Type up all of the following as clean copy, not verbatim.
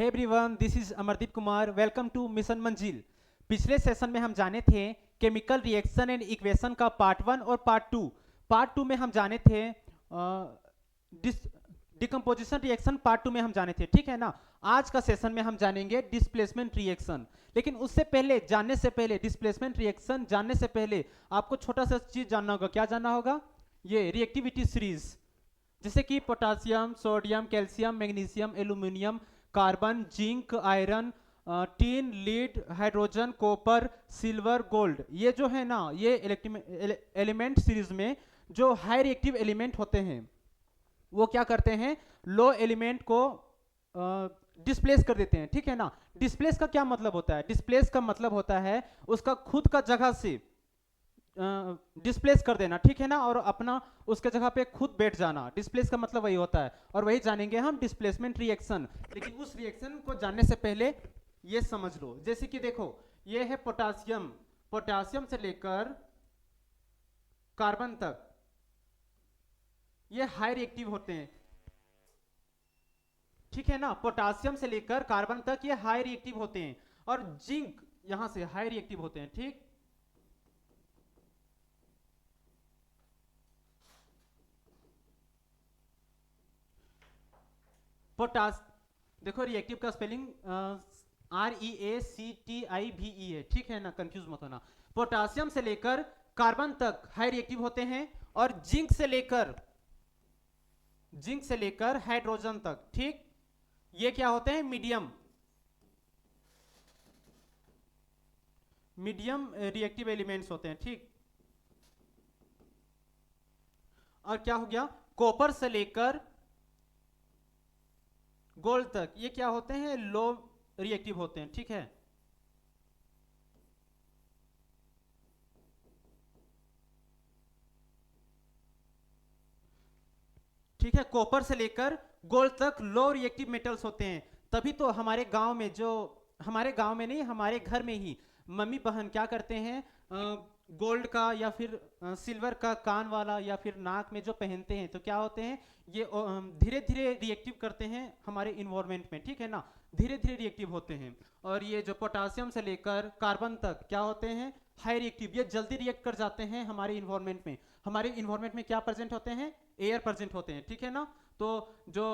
Hey everyone, this is Amardeep Kumar. Welcome to mission Manzil. पिछले session में हम जाने थे केमिकल रिएक्शन एंड इक्वेशन का पार्ट 1 और पार्ट 2। पार्ट 2 में हम जाने थे डिकम्पोजिशन रिएक्शन। पार्ट 2 में हम जाने थे, ठीक है ना। आज का सेशन में हम जानेंगे डिस्प्लेसमेंट रिएक्शन। लेकिन उससे पहले, जानने से पहले, डिस्प्लेसमेंट रिएक्शन जानने से पहले आपको छोटा सा चीज जानना होगा। क्या जानना होगा? ये रिएक्टिविटी सीरीज, जैसे कि potassium, sodium, calcium, magnesium, aluminium, carbon, zinc, iron, tin, lead, hydrogen, copper, silver, gold. ये जो है ना, ये एलिमेंट सीरीज में जो हाई रिएक्टिव एलिमेंट होते हैं वो क्या करते हैं, लो एलिमेंट को डिस्प्लेस कर देते हैं, ठीक है ना। डिस्प्लेस का क्या मतलब होता है? डिस्प्लेस का मतलब होता है उसका खुद का जगह से डिस्प्लेस कर देना, ठीक है ना, और अपना उसके जगह पे खुद बैठ जाना। डिस्प्लेस का मतलब वही होता है, और वही जानेंगे हम डिस्प्लेसमेंट रिएक्शन। लेकिन उस रिएक्शन को जानने से पहले ये समझ लो, जैसे कि देखो, ये है पोटासियम। पोटासियम से लेकर कार्बन तक ये हाई रिएक्टिव होते हैं, ठीक है ना। पोटासियम से लेकर कार्बन तक ये हाई रिएक्टिव होते हैं, और जिंक यहां से हाई रिएक्टिव होते हैं, ठीक। पोटास देखो, रिएक्टिव का स्पेलिंग REACTIVE है, ठीक है ना, कंफ्यूज मत होना। पोटासियम से लेकर कार्बन तक हाई रिएक्टिव होते हैं, और जिंक से लेकर हाइड्रोजन तक, ठीक, ये क्या होते हैं, मीडियम रिएक्टिव एलिमेंट्स होते हैं, ठीक। और क्या हो गया, कॉपर से लेकर गोल्ड तक ये क्या होते हैं, लो रिएक्टिव होते हैं, ठीक है। ठीक है, कॉपर से लेकर गोल्ड तक लो रिएक्टिव मेटल्स होते हैं। तभी तो हमारे गांव में, जो हमारे गांव में नहीं, हमारे घर में ही मम्मी बहन क्या करते हैं, गोल्ड का या फिर सिल्वर का कान वाला या फिर नाक में जो पहनते हैं, तो क्या होते हैं, ये धीरे धीरे रिएक्टिव करते हैं हमारे इन्वायरमेंट में, ठीक है ना। धीरे धीरे रिएक्टिव होते हैं। और ये जो पोटासियम से लेकर कार्बन तक क्या होते हैं, हाई रिएक्टिव। ये जल्दी रिएक्ट कर जाते हैं हमारे इन्वायरमेंट में। हमारे इन्वायरमेंट में क्या प्रेजेंट होते हैं, एयर प्रेजेंट होते हैं, ठीक है ना। तो जो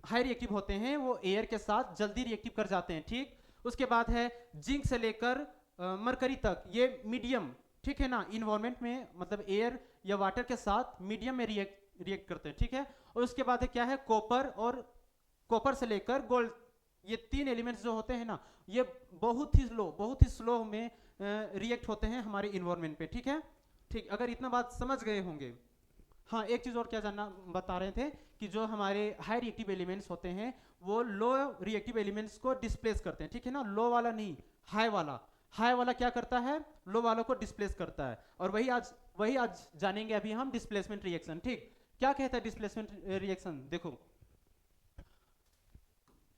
हाई रिएक्टिव होते हैं वो एयर के साथ जल्दी रिएक्टिव कर जाते हैं, ठीक। उसके बाद है जिंक से लेकर मरकरी तक, ये मीडियम, ठीक है ना, इन्वायरमेंट में, मतलब एयर या वाटर के साथ मीडियम में रिएक्ट करते हैं, ठीक है। और उसके बाद है क्या है, कॉपर, और कॉपर से लेकर गोल्ड। ये तीन एलिमेंट्स जो होते हैं ना, ये बहुत ही स्लो में रिएक्ट होते हैं हमारे इन्वायरमेंट पे, ठीक है। ठीक, अगर इतना बात समझ गए होंगे। हाँ, एक चीज और क्या जानना बता रहे थे कि जो हमारे हाई रिएक्टिव एलिमेंट्स होते हैं वो लो रिएक्टिव एलिमेंट्स को डिस्प्लेस करते हैं, ठीक है ना। लो वाला नहीं, हाई वाला। हाई वाला क्या करता है, लो वालों को डिस्प्लेस करता है। और वही आज जानेंगे अभी हम, डिस्प्लेसमेंट रिएक्शन, ठीक। क्या कहता है डिस्प्लेसमेंट रिएक्शन? देखो,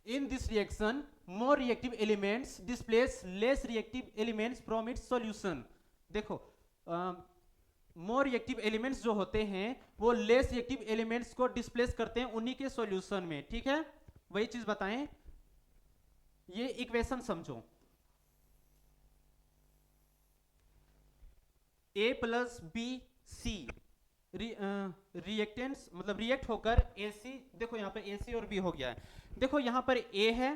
in this reaction more reactive elements displace less reactive elements from its solution. देखो, मोर रिएक्टिव एलिमेंट्स जो होते हैं वो लेस रिएक्टिव एलिमेंट्स को डिस्प्लेस करते हैं उन्हीं के सॉल्यूशन में, ठीक है। वही चीज बताएं, ये इक्वेशन समझो। A plus B C reactants, मतलब रिएक्ट होकर AC, देखो यहाँ पे AC और B हो गया है। देखो यहाँ पर A है,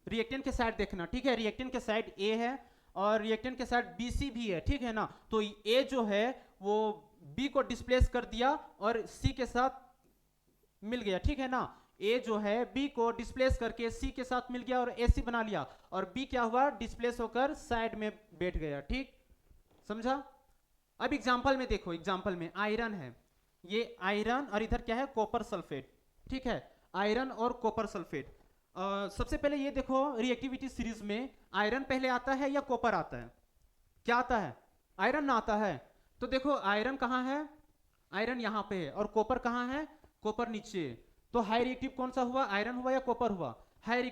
रिएक्टेंट के साइड देखना, ठीक है। रिएक्टेंट के साइड A है और रिएक्टेंट के साइड BC भी है, ठीक है ना। तो A जो है वो B को डिस्प्लेस कर दिया और C के साथ मिल गया, ठीक है ना। A जो है B को डिस्प्लेस करके C के साथ मिल गया और AC बना लिया, और B क्या हुआ, डिस्प्लेस होकर साइड में बैठ गया, ठीक। समझा? अब एग्जाम्पल में देखो, एग्जाम्पल में आयरन है, ये आयरन, और इधर क्या है, कॉपर सल्फेट, ठीक है। आयरन और कॉपर सल्फेट। सबसे पहले ये देखो, रिएक्टिविटी सीरीज में आयरन पहले आता है या कॉपर आता है? क्या आता है? आयरन ना आता है। तो देखो, आयरन कहाँ है, आयरन यहाँ पे है, और कॉपर कहाँ है, कॉपर नीचे। तो हाई रिएक्टिव कौन सा हुआ, आयरन हुआ या कॉपर हुआ? हाई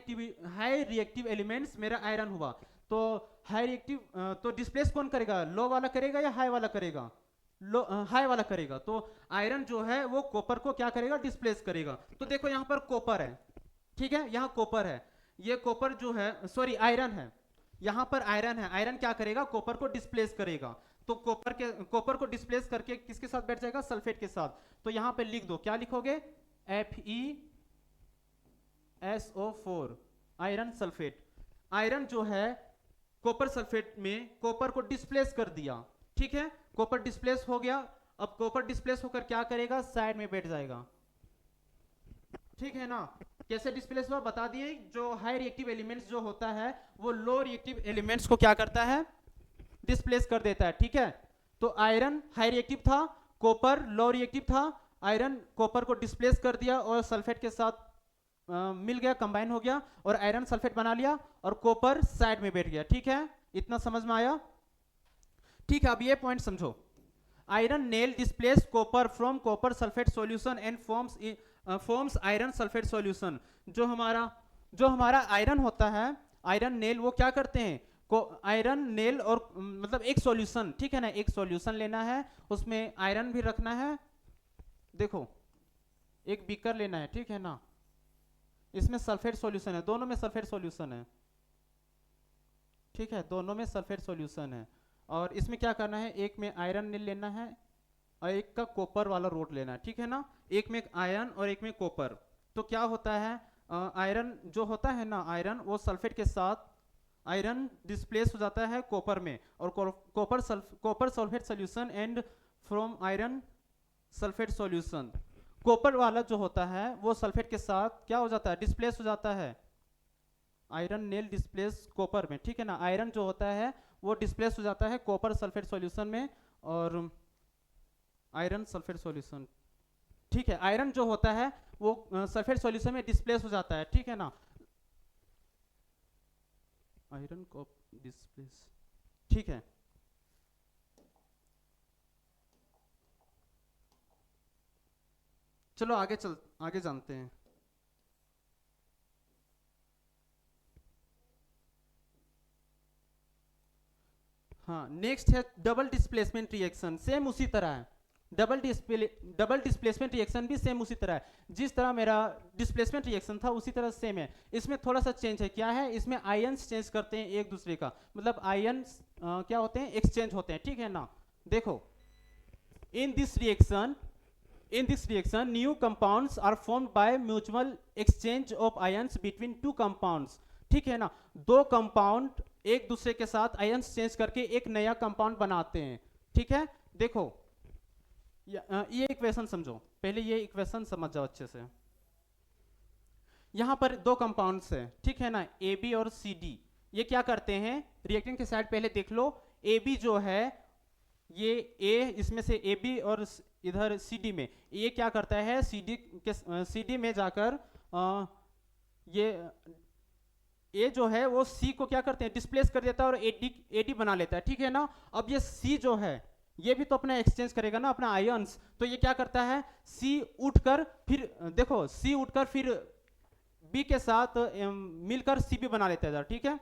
रिएक्टिव एलिमेंट्स मेरा आयरन हुआ। तो हाई रिएक्टिव, तो डिस्प्लेस कौन करेगा, लो वाला करेगा या हाई वाला करेगा? लो हाई वाला करेगा। तो आयरन जो है वो कॉपर को क्या करेगा, डिस्प्लेस करेगा। तो देखो यहाँ पर कॉपर है, ठीक है, यहाँ कॉपर है। ये कॉपर जो है, सॉरी आयरन है, यहाँ पर आयरन है, आयरन क्या करेगा, कॉपर को डिस्प्लेस करेगा। तो कॉपर को डिस्प्लेस करके किसके साथ बैठ जाएगा, सल्फेट के साथ। तो यहाँ पे लिख दो, क्या लिखोगे, FeSO4, आयरन सल्फेट। आयरन जो है कॉपर सल्फेट में कॉपर को डिस्प्लेस कर दिया, ठीक है, कॉपर डिस्प्लेस हो गया। अब कॉपर डिस्प्लेस होकर क्या करेगा, साइड में बैठ जाएगा, ठीक है ना। कैसे डिस्प्लेस हुआ बता दिए। जो हाई रिएक्टिव एलिमेंट्स जो होता है वो लो रिएक्टिव एलिमेंट्स को क्या करता है, डिस्प्लेस कर देता है, ठीक है। तो आयरन हाई रिएक्टिव था, कॉपर लो रिएक्टिव था। आयरन कॉपर को डिस्प्लेस कर दिया और सल्फेट के साथ मिल गया, कंबाइन हो गया और आयरन सल्फेट बना लिया और कॉपर साइड में बैठ गया, ठीक है। इतना समझ में आया, ठीक है। अब ये पॉइंट समझो, iron nail displace copper from copper sulphate solution and forms iron sulphate solution. जो हमारा आयरन होता है, आयरन नेल, वो क्या करते हैं, आयरन नेल और मतलब एक सॉल्यूशन, ठीक है ना, एक सॉल्यूशन लेना है, उसमें आयरन भी रखना है। देखो एक बीकर लेना है, ठीक है ना, इसमें सल्फेट सॉल्यूशन है, दोनों में सल्फेट सॉल्यूशन है, ठीक है, दोनों में सल्फेट सॉल्यूशन है। और इसमें क्या करना है, एक में आयरन नील लेना है और एक का कॉपर वाला रोड लेना है, ठीक है ना। एक में आयरन और एक में कॉपर। तो क्या होता है, आयरन जो होता है ना, आयरन वो सल्फेट के साथ, आयरन डिस्प्लेस हो जाता है कॉपर में और copper sulphate solution and from iron sulphate solution. Copper वाला जो होता है वो सल्फेट के साथ क्या हो जाता है, डिस्प्लेस हो जाता है, आयरन नेल डिस्प्लेस कॉपर में, ठीक है ना। आयरन जो होता है वो डिस्प्लेस हो जाता है कॉपर सल्फेट सॉल्यूशन में और आयरन सल्फेट सॉल्यूशन, ठीक है। आयरन जो होता है वो सल्फेट सॉल्यूशन में डिस्प्लेस हो जाता है, ठीक है ना, आयरन को डिस्प्लेस, ठीक है। चलो आगे जानते हैं। हाँ, नेक्स्ट है डबल डिस्प्लेसमेंट रिएक्शन। सेम उसी तरह है, डबल डिस्प्लेसमेंट रिएक्शन भी सेम उसी तरह है। जिस तरह मेरा डिस्प्लेसमेंट रिएक्शन था उसी तरह सेम है। इसमें थोड़ा सा चेंज है, क्या है, इसमें आयन्स चेंज करते हैं एक दूसरे का, मतलब आयन्स क्या होते हैं, एक्सचेंज होते हैं, ठीक है ना। देखो in this reaction new compounds are formed by mutual exchange of ions between two compounds, ठीक है ना। दो कंपाउंड एक दूसरे के साथ आयन्स चेंज करके एक नया कंपाउंड बनाते हैं, ठीक है। देखो ये इक्वेशन समझो, पहले ये इक्वेशन समझ जाओ अच्छे से। यहां पर दो कंपाउंड्स है, ठीक है ना, ए बी और सी डी। ये क्या करते हैं, रिएक्टेंट के साइड पहले देख लो। ए बी जो है ये ए, इसमें से ए बी और इधर सी डी में ये क्या करता है, सी डी में जाकर ये ए जो है वो सी को क्या करते हैं, डिस्प्लेस कर देता है और एडी बना लेता है, ठीक है ना। अब ये सी जो है ये भी तो अपना एक्सचेंज करेगा ना अपना आयन्स। तो ये क्या करता है, सी उठकर फिर देखो सी उठकर फिर बी के साथ मिलकर सी भी बना लेता है, ठीक है।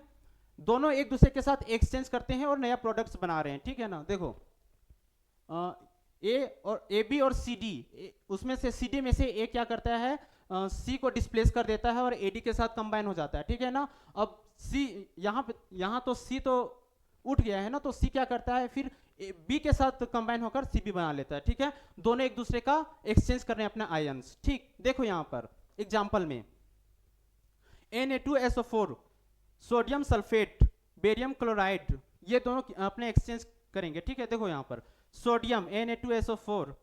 दोनों एक दूसरे के साथ एक्सचेंज करते हैं और नया प्रोडक्ट्स बना रहे हैं, ठीक है ना। देखो ए बी और सी डी, उसमें से सी डी में से ए क्या करता है, सी को डिस्प्लेस कर देता है और एडी के साथ कंबाइन हो जाता है, ठीक है ना। अब सी यहाँ तो सी तो उठ गया है ना, तो सी क्या करता है फिर बी के साथ कंबाइन होकर सी भी बना लेता है, ठीक है। दोनों एक दूसरे का एक्सचेंज कर रहे हैं अपने आयन्स, ठीक। देखो यहाँ पर एग्जाम्पल में Na2SO4, sodium sulphate, barium chloride, ये दोनों अपने एक्सचेंज करेंगे, ठीक है। देखो यहाँ पर सोडियम Na2SO4,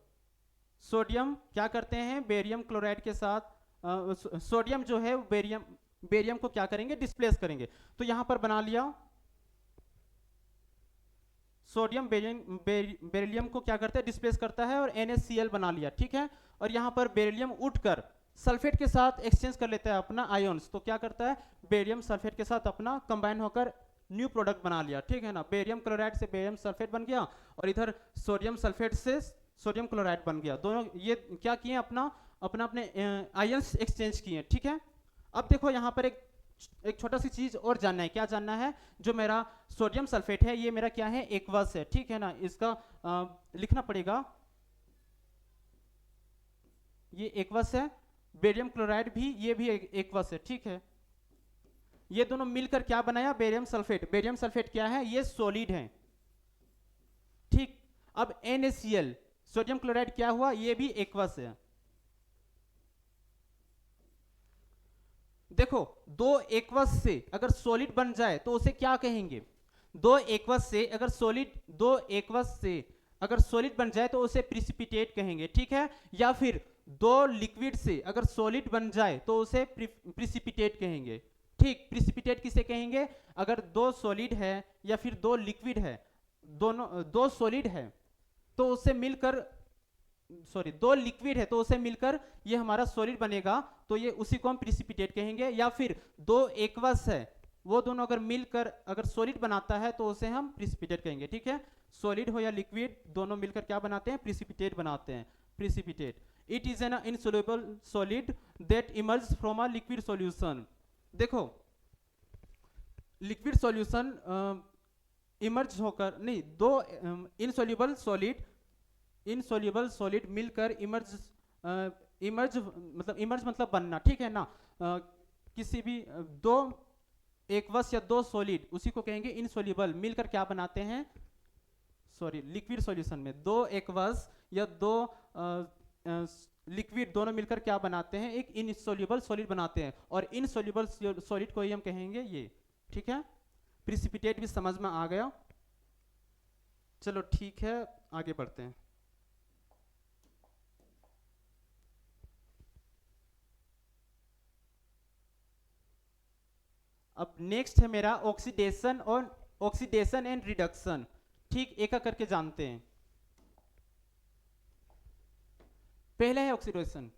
सोडियम क्या करते हैं, बेरियम क्लोराइड के साथ सोडियम जो है बेरियम को क्या करेंगे, डिस्प्लेस करेंगे। तो यहां पर बना लिया सोडियम बेरिलियम को क्या करता है, डिस्प्लेस करता है और NaCl बना लिया, ठीक है। और यहां पर बेरिलियम उठकर सल्फेट के साथ एक्सचेंज कर लेता है अपना आयन्स। तो क्या करता है, बेरियम सल्फेट के साथ अपना कंबाइन होकर न्यू प्रोडक्ट बना लिया, ठीक है ना। बेरियम क्लोराइड से बेरियम सल्फेट बन गया और इधर सोडियम सल्फेट से सोडियम क्लोराइड बन गया। दोनों ये क्या किए, अपने आयन्स एक्सचेंज किए, ठीक है। अब देखो यहाँ पर एक छोटा सी चीज और जानना है। क्या जानना है, जो मेरा सोडियम सल्फेट है ये मेरा क्या है, एक्वस है, ठीक है ना। इसका लिखना पड़ेगा, ये एक्वस है। बेरियम क्लोराइड भी, ये भी एक्वस है, ठीक है। ये दोनों मिलकर क्या बनाया, बेरियम सल्फेट। बेरियम सल्फेट क्या है, ये सॉलिड है, ठीक। अब NaCl सोडियम क्लोराइड क्या हुआ, ये भी एक्वस है। देखो दो एक्वस से अगर सॉलिड बन जाए तो उसे क्या कहेंगे, दो एक्वस से अगर सॉलिड बन जाए तो उसे प्रिसिपिटेट कहेंगे, ठीक है। या फिर दो लिक्विड से अगर सॉलिड बन जाए तो उसे प्रिसिपिटेट कहेंगे, ठीक। प्रिसिपिटेट किसे कहेंगे, अगर दो सॉलिड है या फिर दो लिक्विड है, दोनों दो सॉलिड है तो उससे मिलकर, सॉरी दो लिक्विड है तो उसे मिलकर ये हमारा सॉलिड बनेगा, तो ये उसी को हम प्रिसिपिटेट कहेंगे। या फिर दो एक्वस है, वो दोनों अगर मिलकर अगर सॉलिड बनाता है तो उसे हम प्रिसिपिटेट कहेंगे, ठीक है। सॉलिड हो या लिक्विड, दोनों मिलकर क्या बनाते हैं, प्रिसिपिटेट बनाते हैं, precipitate. It is an insoluble solid that emerge from a liquid solution. देखो लिक्विड सॉल्यूशन इमर्ज होकर, नहीं, दो इनसोल्यूबल सॉलिड मिलकर इमर्ज मतलब बनना, ठीक है ना। किसी भी दो एक्वस या दो सॉलिड, उसी को कहेंगे इनसोल्यूबल, मिलकर क्या बनाते हैं, सॉरी लिक्विड सॉल्यूशन में दो एक्वस या दो लिक्विड दोनों मिलकर क्या बनाते हैं, एक इनसोल्यूबल सॉलिड बनाते हैं, और इनसोल्यूबल सॉलिड को ही हम कहेंगे ये, ठीक है। प्रिसिपिटेट भी समझ में आ गया, चलो ठीक है आगे बढ़ते हैं। अब नेक्स्ट है मेरा ऑक्सीडेशन एंड रिडक्शन, ठीक। एक एक करके जानते हैं। पहला है oxidation,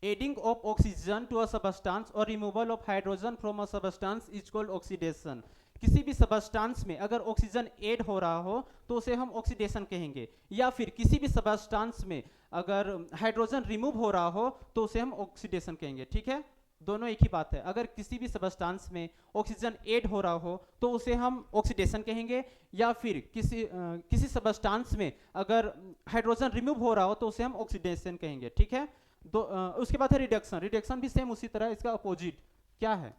adding of oxygen to a substance और removal of hydrogen from a substance is called oxidation. किसी भी सबस्टेंस में अगर ऑक्सीजन ऐड हो रहा हो तो उसे हम ऑक्सीडेशन कहेंगे, या फिर किसी भी सबस्टेंस में अगर हाइड्रोजन रिमूव हो रहा हो तो उसे हम ऑक्सीडेशन कहेंगे, ठीक है। दोनों एक ही बात है, अगर किसी भी सबस्टेंस में ऑक्सीजन ऐड हो रहा हो तो उसे हम ऑक्सीडेशन कहेंगे, या फिर किसी सबस्टेंस में अगर हाइड्रोजन रिमूव हो रहा हो तो उसे हम ऑक्सीडेशन कहेंगे, ठीक है। उसके बाद है रिडक्शन। रिडक्शन भी सेम उसी तरह, इसका अपोजिट क्या है,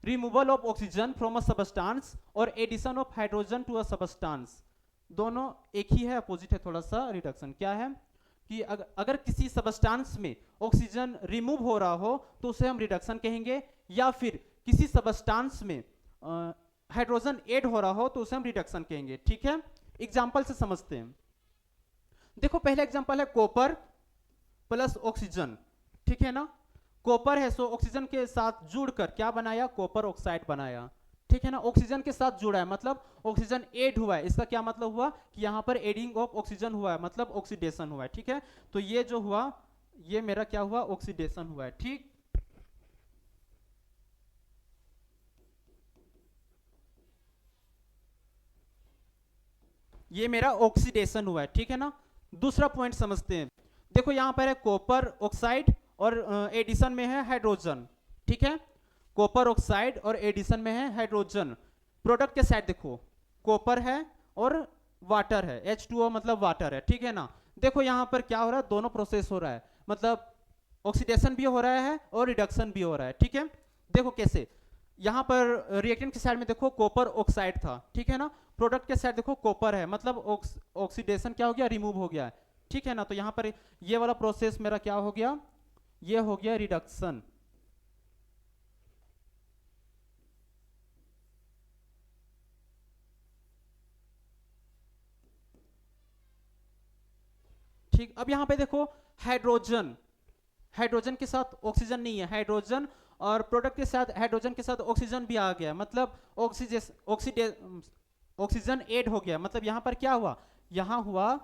removal of oxygen from a substance और addition of hydrogen to a substance. दोनों एक ही है, अपोजिट है थोड़ा सा। रिडक्शन क्या है कि अगर किसी सबस्टेंस में ऑक्सीजन रिमूव हो रहा हो तो उसे हम रिडक्शन कहेंगे, या फिर किसी सबस्टेंस में हाइड्रोजन ऐड हो रहा हो तो उसे हम रिडक्शन कहेंगे, ठीक है। एग्जांपल से समझते हैं। देखो पहला एग्जांपल है कॉपर प्लस ऑक्सीजन, ठीक है ना। कॉपर है सो ऑक्सीजन के साथ जुड़कर क्या बनाया, कॉपर ऑक्साइड बनाया, ठीक है ना। ऑक्सीजन के साथ जुड़ा है मतलब ऑक्सीजन ऐड हुआ है, इसका क्या मतलब हुआ कि यहाँ पर एडिंग ऑफ ऑक्सीजन हुआ है, मतलब ऑक्सीडेशन हुआ है, ठीक है। तो ये जो हुआ ये मेरा क्या हुआ, ऑक्सीडेशन हुआ है, ठीक। ये मेरा ऑक्सीडेशन हुआ है, ठीक है ना। दूसरा पॉइंट समझते हैं। देखो यहां पर है कॉपर ऑक्साइड और एडिशन में है हाइड्रोजन, ठीक है। कॉपर ऑक्साइड और एडिशन में है हाइड्रोजन। प्रोडक्ट के साइड देखो कॉपर है और वाटर है, H2O मतलब वाटर है, ठीक है ना। देखो यहां पर क्या हो रहा है, दोनों प्रोसेस हो रहा है, मतलब ऑक्सीडेशन भी हो रहा है और रिडक्शन भी हो रहा है, ठीक है। देखो कैसे, यहां पर रिएक्टेंट की साइड में देखो कॉपर ऑक्साइड था, ठीक है ना। प्रोडक्ट के साइड देखो कॉपर है, मतलब ऑक्सीडेशन क्या हो गया, रिमूव हो गया, ठीक है ना। तो यहां पर ये वाला प्रोसेस मेरा क्या हो गया, ये हो गया रिडक्शन, ठीक। अब यहां पे देखो हाइड्रोजन, हाइड्रोजन के साथ ऑक्सीजन नहीं है, हाइड्रोजन और प्रोडक्ट के साथ हाइड्रोजन के साथ ऑक्सीजन भी आ गया, मतलब ऑक्सीजन ऐड हो गया, मतलब यहां पर क्या हुआ, यहां हुआ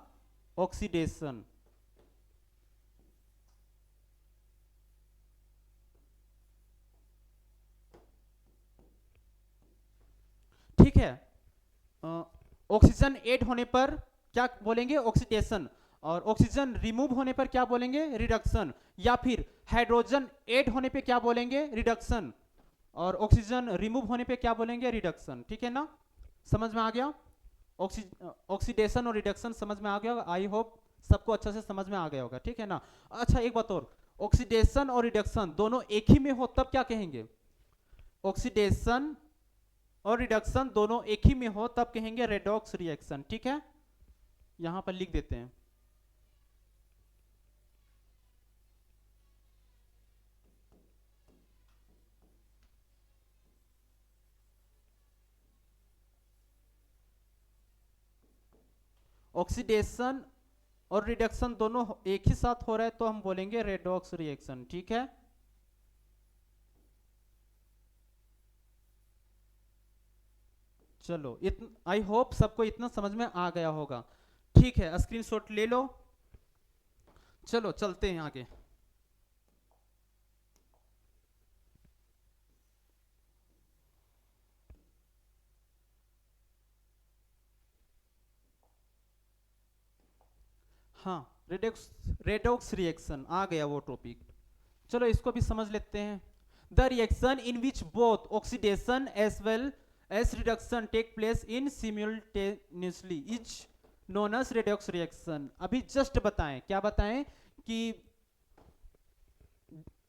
ऑक्सीडेशन, ठीक है। ऑक्सीजन ऐड होने पर क्या बोलेंगे, ऑक्सीडेशन, और ऑक्सीजन रिमूव होने पर क्या बोलेंगे, रिडक्शन, या फिर हाइड्रोजन ऐड होने पे क्या बोलेंगे, रिडक्शन, और ऑक्सीजन रिमूव होने पे क्या बोलेंगे, रिडक्शन, ठीक है ना। समझ में आ गया, ऑक्सीडेशन और रिडक्शन समझ में आ गया, आई होप सबको अच्छा से समझ में आ गया होगा, ठीक है ना। अच्छा एक बात और, ऑक्सीडेशन और रिडक्शन दोनों एक ही में हो तब क्या कहेंगे, ऑक्सीडेशन और रिडक्शन दोनों एक ही में हो तब कहेंगे रेडॉक्स रिएक्शन। ठीक है, यहां पर लिख देते हैं। ऑक्सीडेशन और रिडक्शन दोनों एक ही साथ हो रहा है तो हम बोलेंगे रेडॉक्स रिएक्शन। ठीक है, चलो आई होप सबको इतना समझ में आ गया होगा। ठीक है, स्क्रीनशॉट ले लो। चलो चलते हैं आगे। हाँ, रेडॉक्स रेडॉक्स रिएक्शन आ गया वो टॉपिक। चलो इसको भी समझ लेते हैं। The reaction in which both oxidation as well as reduction take place in simultaneously is known as redox reaction. अभी जस्ट बताएं, क्या बताएं कि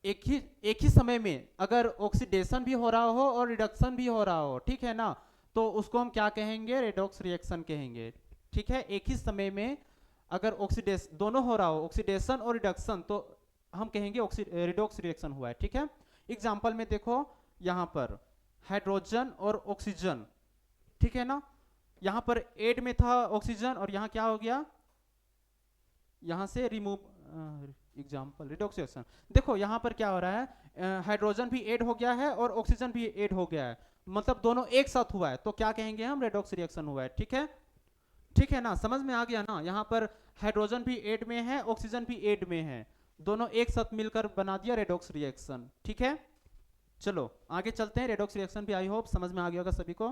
एक ही समय में अगर ऑक्सीडेशन भी हो रहा हो और रिडक्शन भी हो रहा हो, ठीक है ना, तो उसको हम क्या कहेंगे? रेडॉक्स रिएक्शन कहेंगे। ठीक है, एक ही समय में अगर ऑक्सीडेशन दोनों हो रहा हो, ऑक्सीडेशन और रिडक्शन, तो हम कहेंगे रिडॉक्स रिएक्शन हुआ है। ठीक है, एग्जांपल में देखो, यहां पर हाइड्रोजन और ऑक्सीजन, ठीक है ना, यहां पर एड में था ऑक्सीजन और यहां क्या हो गया, यहां से रिमूव एग्जाम्पल रिडॉक्स रिएक्शन। देखो यहां पर क्या हो रहा है, हाइड्रोजन भी ऐड हो गया है और ऑक्सीजन भी ऐड हो गया है, मतलब दोनों एक साथ हुआ है, तो क्या कहेंगे हम? रेडॉक्स रिएक्शन हुआ है। ठीक है, ठीक है ना, समझ में आ गया ना? यहाँ पर हाइड्रोजन भी ऐड में है, ऑक्सीजन भी ऐड में है, दोनों एक साथ मिलकर बना दिया रेडॉक्स रिएक्शन। ठीक है, चलो आगे चलते हैं। रेडॉक्स रिएक्शन भी आई होप समझ में आ गया होगा सभी को।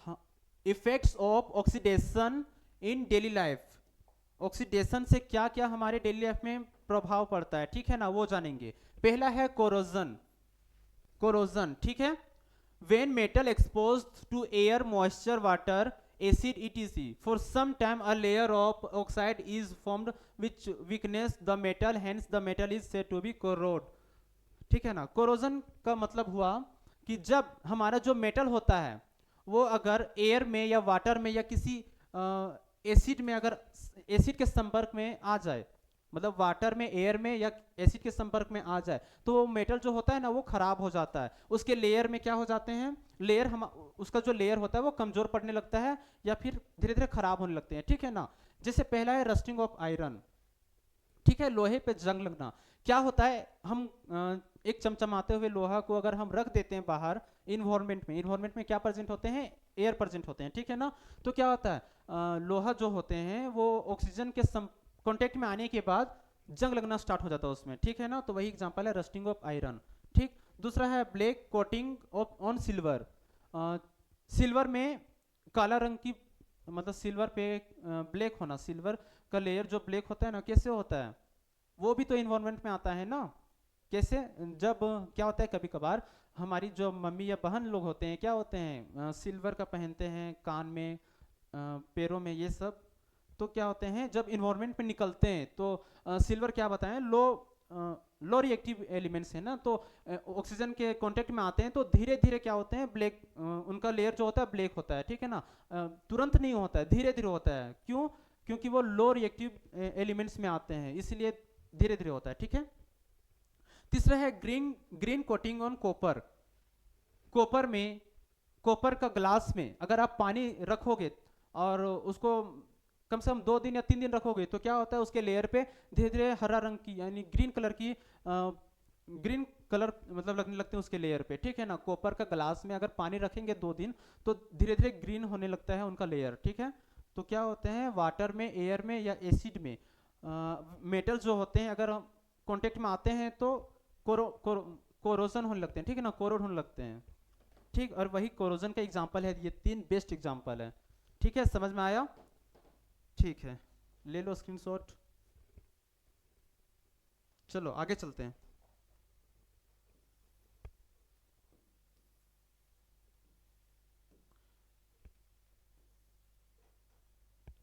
हाँ, effects of oxidation in daily life. Oxidation से क्या क्या हमारे डेली लाइफ में प्रभाव पड़ता है, ठीक है ना, वो जानेंगे। पहला है कोरोजन। कोरोजन, ठीक है, when metal exposed to air, moisture, water, acid, etc. for some time a layer of oxide is formed which weakness the metal, hence the metal is said to be corrode। ठीक है ना, corrosion का मतलब हुआ कि जब हमारा जो मेटल होता है वो अगर एयर में या वाटर में या किसी एसिड में, अगर एसिड के संपर्क में आ जाए, मतलब वाटर में, एयर में या एसिड के संपर्क में आ जाए, तो वो मेटल जो होता है ना वो खराब हो जाता है। उसके लेयर में क्या हो जाते हैं, लेयर हम उसका जो लेयर होता है वो कमजोर पड़ने लगता है या फिर धीरे धीरे खराब होने लगते हैं। ठीक है ना, जैसे पहला है रस्टिंग ऑफ आयरन। ठीक है, लोहे पे जंग लगना। क्या होता है, हम एक चमचमाते हुए लोहा को अगर हम रख देते हैं बाहर इन्वायरमेंट में, इन्वायरमेंट में क्या प्रेजेंट होते हैं? एयर प्रेजेंट होते हैं। ठीक है ना, तो क्या होता है, लोहा जो होते हैं वो ऑक्सीजन के कांटेक्ट में आने के बाद जंग लगना स्टार्ट हो जाता है उसमें। ठीक है ना, तो वही एग्जांपल है रस्टिंग ऑफ आयरन। ठीक, दूसरा है black coating of on silver. Silver में काला रंग की, मतलब सिल्वर पे ब्लैक होना, सिल्वर का लेयर जो ब्लैक होता है ना, कैसे होता है? वो भी तो इन्वायरमेंट में आता है ना। कैसे? जब क्या होता है, कभी कभार हमारी जो मम्मी या बहन लोग होते हैं, क्या होते हैं, सिल्वर का पहनते हैं कान में, पैरों में, ये सब। तो क्या होते हैं, जब इन्वायरमेंट में निकलते हैं तो सिल्वर क्या बताएं, लो रिएक्टिव एलिमेंट्स है ना, तो ऑक्सीजन के कांटेक्ट में आते हैं तो धीरे धीरे क्या होते हैं, ब्लैक, उनका लेयर जो होता है ब्लैक होता है। ठीक है ना, तुरंत नहीं होता है, धीरे धीरे होता है। क्यों? क्योंकि वो लो रिएक्टिव एलिमेंट्स में आते हैं, इसलिए धीरे धीरे होता है। ठीक है, तीसरा है green green coating on copper. Copper में, कॉपर का ग्लास में अगर आप पानी रखोगे और उसको कम से कम 2 दिन या 3 दिन रखोगे, तो क्या होता है, उसके लेयर पे धीरे धीरे हरा रंग की, यानी ग्रीन कलर की, ग्रीन कलर मतलब लगने लगते हैं उसके लेयर पे। ठीक है ना, कॉपर का ग्लास में अगर पानी रखेंगे 2 दिन तो धीरे धीरे ग्रीन होने लगता है उनका लेयर। ठीक है, तो क्या होते हैं, वाटर में, एयर में या एसिड में मेटल जो होते हैं अगर कांटेक्ट में आते हैं तो कोरोजन होने लगते हैं। ठीक है ना, कोरोड होने लगते हैं। ठीक, और वही कोरोजन का एग्जांपल है, ये 3 बेस्ट एग्जांपल है। ठीक है, समझ में आया? ठीक है, ले लो स्क्रीनशॉट। चलो आगे चलते हैं।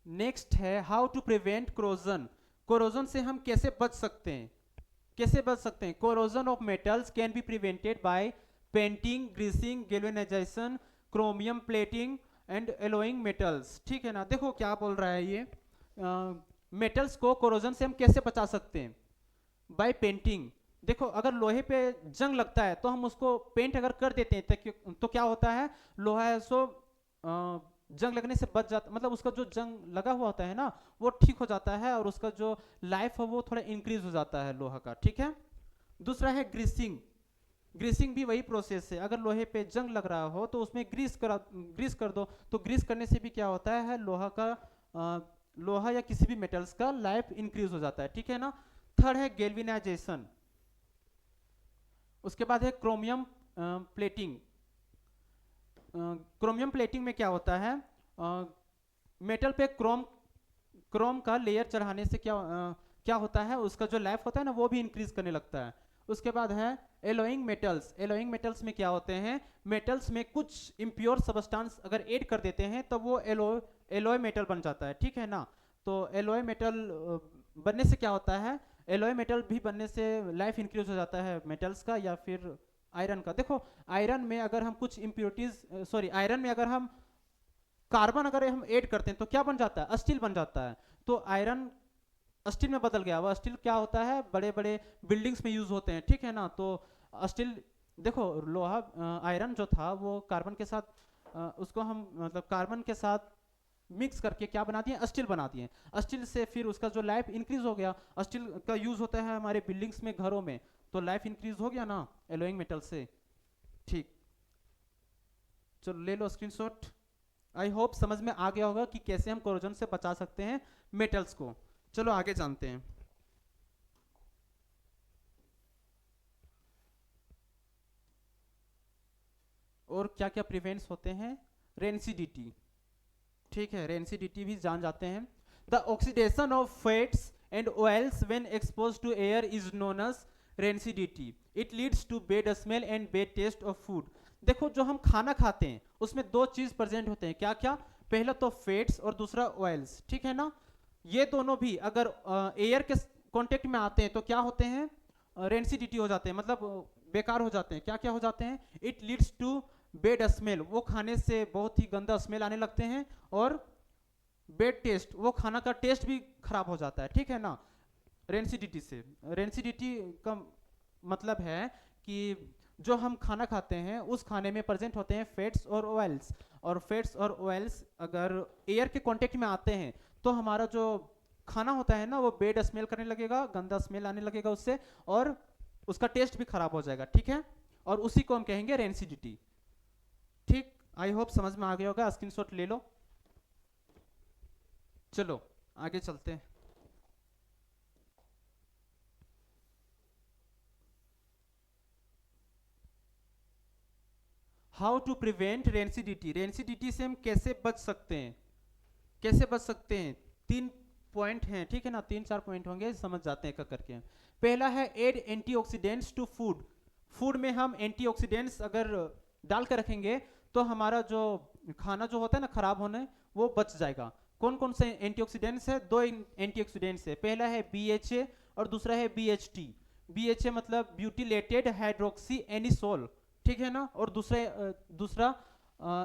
नेक्स्ट है how to prevent corrosion. Corrosion से हम कैसे बच सकते हैं, कैसे बच सकते हैं? Corrosion of metals can be prevented by painting, greasing, galvanisation, chromium plating and allowing metals. ठीक है ना, देखो क्या बोल रहा है ये, मेटल्स को कोरोजन से हम कैसे बचा सकते हैं? By painting. देखो अगर लोहे पे जंग लगता है तो हम उसको पेंट अगर कर देते हैं तो क्या होता है, लोहा है सो जंग लगने से बच जाता, मतलब उसका जो जंग लगा हुआ होता है ना वो ठीक हो जाता है और उसका जो लाइफ है वो थोड़ा इंक्रीज हो जाता है लोहा का। ठीक है। दूसरा है ग्रीसिंग। ग्रीसिंग भी वही प्रोसेस है, अगर लोहे पे जंग लग रहा हो तो उसमें ग्रीस कर दो, तो ग्रीस करने से भी क्या होता है, लोहा का लोहा या किसी भी मेटल्स का लाइफ इंक्रीज हो जाता है। ठीक है ना। थर्ड है गैल्वेनाइजेशन। उसके बाद है क्रोमियम प्लेटिंग। क्रोमियम प्लेटिंग में क्या होता है, मेटल पे क्रोम का लेयर चढ़ाने से क्या होता है, उसका जो लाइफ होता है ना वो भी इंक्रीज करने लगता है। उसके बाद है एलोइंग मेटल्स। एलोइंग मेटल्स में क्या होते हैं, मेटल्स में कुछ इम्प्योर सबस्टांस अगर ऐड कर देते हैं तब वो एलोय मेटल बन जाता है। ठीक है ना। तो एलोय मेटल बनने से क्या होता है, एलोय मेटल भी बनने से लाइफ इंक्रीज हो जाता है मेटल्स का या फिर आयरन का। देखो आयरन में अगर हम कुछ इम्प्योरिटीज आयरन में अगर हम कार्बन अगर हम ऐड करते हैं तो क्या बन जाता है, स्टील बन जाता है। तो आयरन स्टील में बदल गया, वह स्टील क्या होता है, बड़े बड़े बिल्डिंग्स में यूज होते हैं। ठीक है ना। तो स्टील, देखो लोहा आयरन जो था वो कार्बन के साथ उसको हम मतलब कार्बन के साथ मिक्स करके क्या बना दिए, स्टील बना दिए। स्टील से फिर उसका जो लाइफ इंक्रीज हो गया, स्टील का यूज होता है हमारे बिल्डिंग्स में, घरों में, तो लाइफ इंक्रीज हो गया ना एलोइंग मेटल से। ठीक, चलो ले लो स्क्रीनशॉट। आई होप समझ में आ गया होगा कि कैसे हम कोरोजन से बचा सकते हैं मेटल्स को। चलो आगे जानते हैं। और क्या क्या प्रिवेंट्स होते हैं, रेंसिडिटी। ठीक है, रेंसिडिटी भी जान जाते हैं। The oxidation of fats and oils when expose to air is known as rancidity. It leads to bad smell and bad taste of food. देखो जो हम खाना खाते हैं उसमें दो चीज प्रेजेंट होते हैं, क्या क्या? पहला तो फैट्स और दूसरा ऑयल्स। ठीक है ना। ये दोनों भी अगर एयर के कांटेक्ट में आते हैं तो क्या होते हैं, रेंसिडिटी हो जाते हैं, मतलब बेकार हो जाते हैं। क्या क्या हो जाते हैं, it leads to bad smell, वो खाने से बहुत ही गंदा स्मेल आने लगते हैं, और बेड टेस्ट, वो खाना का टेस्ट भी खराब हो जाता है। ठीक है ना। रेंसिडिटी से, रेंसिडिटी का मतलब है कि जो हम खाना खाते हैं उस खाने में प्रेजेंट होते हैं फैट्स और ऑयल्स, और फैट्स और ऑयल्स अगर एयर के कांटेक्ट में आते हैं तो हमारा जो खाना होता है ना वो बेड स्मेल करने लगेगा, गंदा स्मेल आने लगेगा उससे, और उसका टेस्ट भी खराब हो जाएगा। ठीक है। और उसी को हम कहेंगे रेंसिडिटी। ठीक, आई होप समझ में आ गया होगा, स्क्रीनशॉट ले लो। चलो आगे चलते हैं। How to prevent rancidity. Rancidity से हम कैसे बच सकते हैं, कैसे बच सकते हैं? तीन पॉइंट हैं। ठीक है ना, तीन चार पॉइंट होंगे, समझ जाते हैं एक करके। पहला है add antioxidants to food. Food में हम एंटीऑक्सीडेंट्स अगर डाल कर रखेंगे तो हमारा जो खाना जो होता है ना खराब होने वो बच जाएगा। कौन कौन से एंटीऑक्सीडेंट्स है? दो एंटीऑक्सीडेंट्स है, पहला है BHA और दूसरा है BHT। BHA मतलब ब्यूटिलेटेड हाइड्रोक्सी एनिसोल। ठीक है ना। और दूसरा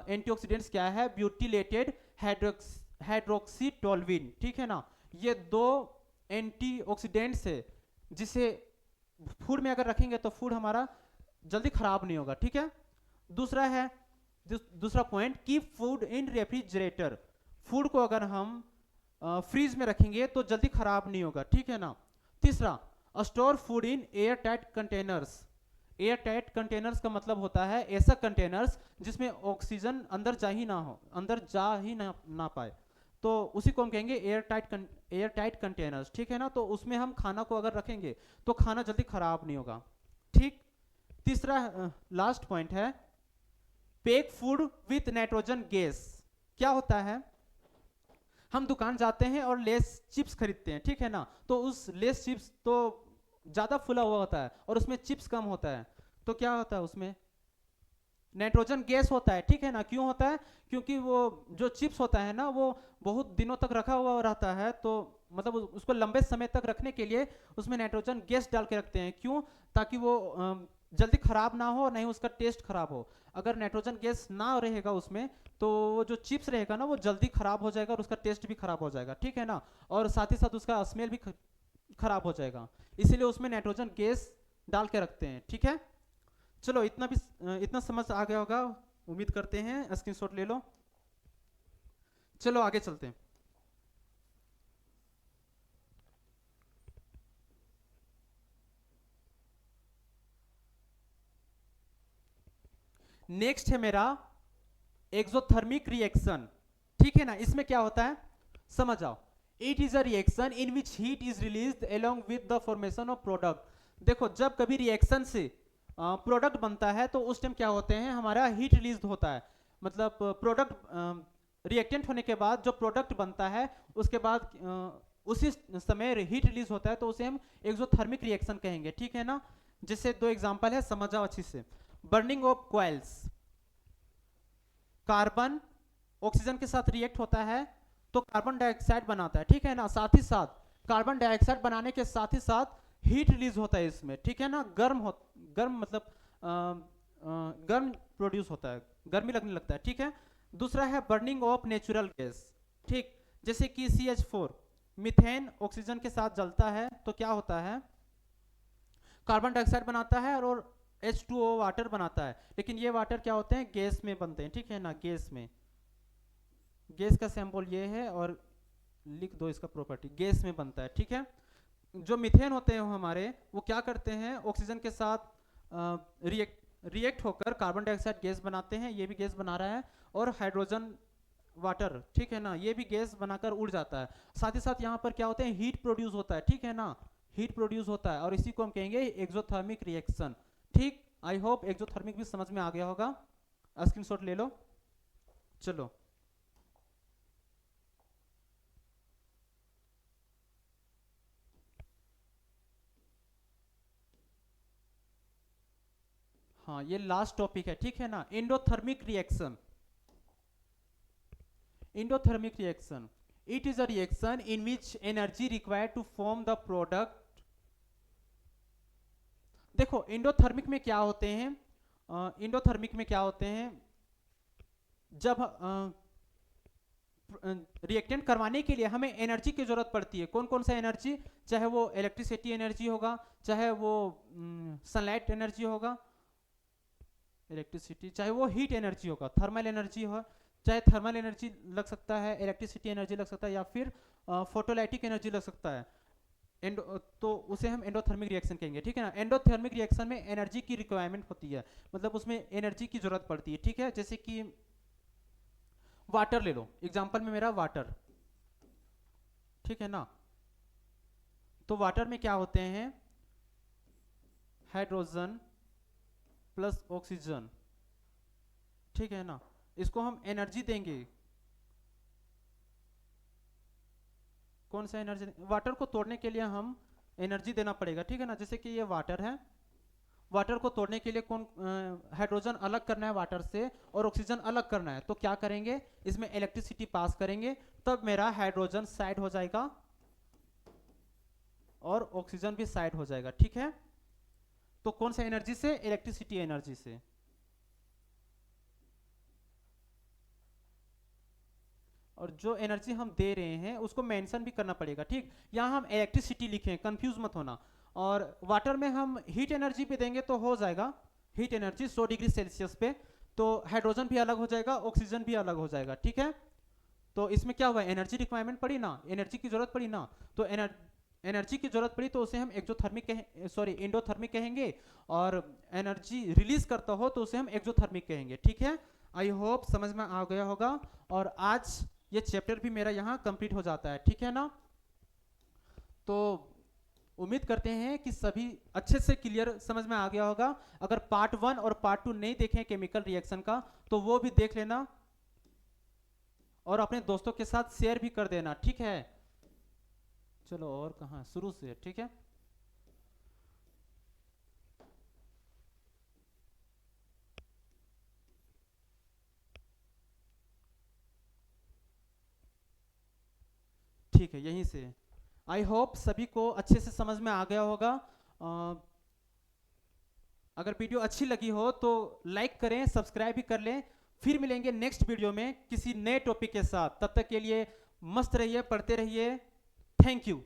एंटीऑक्सीडेंट्स क्या है, ब्यूटिलेटेड हाइड्रोक्सीटोल्विन। ठीक है ना। ये दो एंटीऑक्सीडेंट्स है जिसे फूड में अगर रखेंगे तो फूड हमारा जल्दी खराब नहीं होगा। ठीक है। दूसरा है, दूसरा point, keep food in refrigerator. Food को अगर हम फ्रीज में रखेंगे तो जल्दी खराब नहीं होगा। ठीक है ना। तीसरा, store food in air tight containers. Air tight containers का मतलब होता है ऐसा कंटेनर्स जिसमें ऑक्सीजन अंदर जा ही ना हो, अंदर जा ही ना पाए, तो उसी को हम कहेंगे एयर टाइट कंटेनर्स। ठीक है ना। तो उसमें हम खाना को अगर रखेंगे तो खाना जल्दी खराब नहीं होगा। ठीक। तीसरा लास्ट पॉइंट है, pack food with nitrogen gas. क्या होता है, हम दुकान जाते हैं और लेस चिप्स खरीदते हैं। ठीक है ना। तो उस लेस चिप्स तो ज्यादा फुला हुआ होता है और उसमें चिप्स कम होता है, तो क्या होता है उसमें नाइट्रोजन गैस होता है, ठीक है ना। क्यों होता है? क्योंकि वो जो चिप्स होता है ना, वो बहुत दिनों तक रखा हुआ रहता है, तो मतलब उसको लंबे समय तक रखने के लिए उसमें नाइट्रोजन गैस डाल के रखते हैं। क्यों? ताकि वो जल्दी खराब ना हो, नहीं उसका टेस्ट खराब हो। अगर नाइट्रोजन गैस ना रहेगा उसमें, तो वो जो चिप्स रहेगा ना, वो जल्दी खराब हो जाएगा और उसका टेस्ट भी खराब हो जाएगा, ठीक है ना। और साथ ही साथ उसका स्मेल भी खराब हो जाएगा। इसीलिए उसमें नाइट्रोजन गैस डाल के रखते हैं, ठीक है। चलो इतना भी इतना समझ आ गया होगा, उम्मीद करते हैं। स्क्रीनशॉट ले लो। चलो आगे चलते हैं। नेक्स्ट है मेरा एक्सोथर्मिक रिएक्शन, ठीक है ना। इसमें क्या होता है, समझ आओ। It is a reaction in which heat is released along with the formation of product. देखो, जब कभी रिएक्शन से प्रोडक्ट बनता है, तो उस टाइम क्या होते हैं, हमारा हीट रिलीज होता है। मतलब प्रोडक्ट रिएक्टेंट होने के बाद जो प्रोडक्ट बनता है, उसके बाद उसी समय हीट रिलीज होता है, तो उसे हम एक्सोथर्मिक रिएक्शन कहेंगे, ठीक है ना। जैसे दो एग्जांपल है, समझ जाओ अच्छी से। Burning of coils, carbon oxygen के साथ रिएक्ट होता है तो कार्बन डाइऑक्साइड बनाता है, ठीक है ना। साथ ही साथ कार्बन डाइऑक्साइड बनाने के साथ ही साथ हीट रिलीज होता है इसमें, ठीक है ना। गर्म मतलब गर्म प्रोड्यूस होता है, गर्मी लगने लगता है, ठीक है। दूसरा है बर्निंग ऑफ नेचुरल गैस, ठीक। जैसे कि CH4 मीथेन ऑक्सीजन के साथ जलता है तो क्या होता है, कार्बन डाइऑक्साइड बनाता है और H2O वाटर बनाता है। लेकिन ये वाटर क्या होते हैं, गैस में बनते हैं, ठीक है ना। गैस में, गैस का सैंपल ये है, और लिख दो इसका प्रॉपर्टी, गैस में बनता है, ठीक है। जो मीथेन होते हैं हमारे, वो क्या करते हैं, ऑक्सीजन के साथ रिएक्ट होकर कार्बन डाइऑक्साइड गैस बनाते हैं, ये भी गैस बना रहा है। और हाइड्रोजन वाटर, ठीक है ना, ये भी गैस बनाकर उड़ जाता है। साथ ही साथ यहाँ पर क्या होते हैं, हीट प्रोड्यूस होता है, ठीक है ना। हीट प्रोड्यूस होता है और इसी को हम कहेंगे एक्सोथर्मिक रिएक्शन, ठीक। आई होप एक्सोथर्मिक भी समझ में आ गया होगा। स्क्रीनशॉट ले लो। चलो, हाँ ये लास्ट टॉपिक है, ठीक है ना। Endothermic reaction. Endothermic reaction, it is a reaction in which energy required to form the product. देखो एंडोथर्मिक में क्या होते हैं, एंडोथर्मिक में क्या होते हैं, जब रिएक्टेंट करवाने के लिए हमें एनर्जी की जरूरत पड़ती है। कौन कौन सा एनर्जी, चाहे वो इलेक्ट्रिसिटी एनर्जी होगा, चाहे वो सनलाइट एनर्जी होगा, इलेक्ट्रिसिटी, चाहे वो हीट एनर्जी होगा, थर्मल एनर्जी हो, चाहे थर्मल एनर्जी लग सकता है, इलेक्ट्रिसिटी एनर्जी लग सकता है, या फिर फोटोलाइटिक एनर्जी लग सकता है। तो उसे हम एंडोथर्मिक रिएक्शन कहेंगे, ठीक है ना। एंडोथर्मिक रिएक्शन में एनर्जी की रिक्वायरमेंट होती है, मतलब उसमें एनर्जी की जरूरत पड़ती है, ठीक है। जैसे कि वाटर ले लो, एग्जांपल में मेरा वाटर, ठीक है ना। तो वाटर में क्या होते हैं, हाइड्रोजन प्लस ऑक्सीजन, ठीक है ना। इसको हम एनर्जी देंगे, कौन सा एनर्जी, वाटर को तोड़ने के लिए हम एनर्जी देना पड़ेगा, ठीक है ना। जैसे कि ये वाटर है, वाटर को तोड़ने के लिए कौन, हाइड्रोजन अलग करना है वाटर से और ऑक्सीजन अलग करना है, तो क्या करेंगे, इसमें इलेक्ट्रिसिटी पास करेंगे, तब मेरा हाइड्रोजन साइड हो जाएगा और ऑक्सीजन भी साइड हो जाएगा, ठीक है। तो कौन सा एनर्जी से, इलेक्ट्रिसिटी एनर्जी से। और जो एनर्जी हम दे रहे हैं उसको मेंशन भी करना पड़ेगा, ठीक। यहाँ हम इलेक्ट्रिसिटी लिखे, कंफ्यूज मत होना। और वाटर में हम हीट एनर्जी पे देंगे तो हो जाएगा, हीट एनर्जी 100 डिग्री सेल्सियस पे, तो हाइड्रोजन भी अलग हो जाएगा, ऑक्सीजन भी अलग हो जाएगा, ठीक है। तो इसमें क्या हुआ, एनर्जी रिक्वायरमेंट पड़ी ना, एनर्जी की जरूरत पड़ी ना, तो एनर्जी की जरूरत पड़ी तो उसे हम एक्सोथर्मिक सॉरी एंडोथर्मिक कहेंगे। और एनर्जी रिलीज करता हो तो उसे हम एक्सोथर्मिक कहेंगे, ठीक है। आई होप समझ में आ गया होगा। और आज ये चैप्टर भी मेरा यहाँ कंप्लीट हो जाता है, ठीक है ना। तो उम्मीद करते हैं कि सभी अच्छे से क्लियर समझ में आ गया होगा। अगर पार्ट 1 और पार्ट 2 नहीं देखें केमिकल रिएक्शन का, तो वो भी देख लेना और अपने दोस्तों के साथ शेयर भी कर देना, ठीक है। चलो और कहाँ, शुरू से, ठीक है। ठीक है, यहीं से। आई होप सभी को अच्छे से समझ में आ गया होगा। अगर वीडियो अच्छी लगी हो तो लाइक करें, सब्सक्राइब भी कर लें। फिर मिलेंगे नेक्स्ट वीडियो में किसी नए टॉपिक के साथ। तब तक के लिए मस्त रहिए, पढ़ते रहिए। Thank you.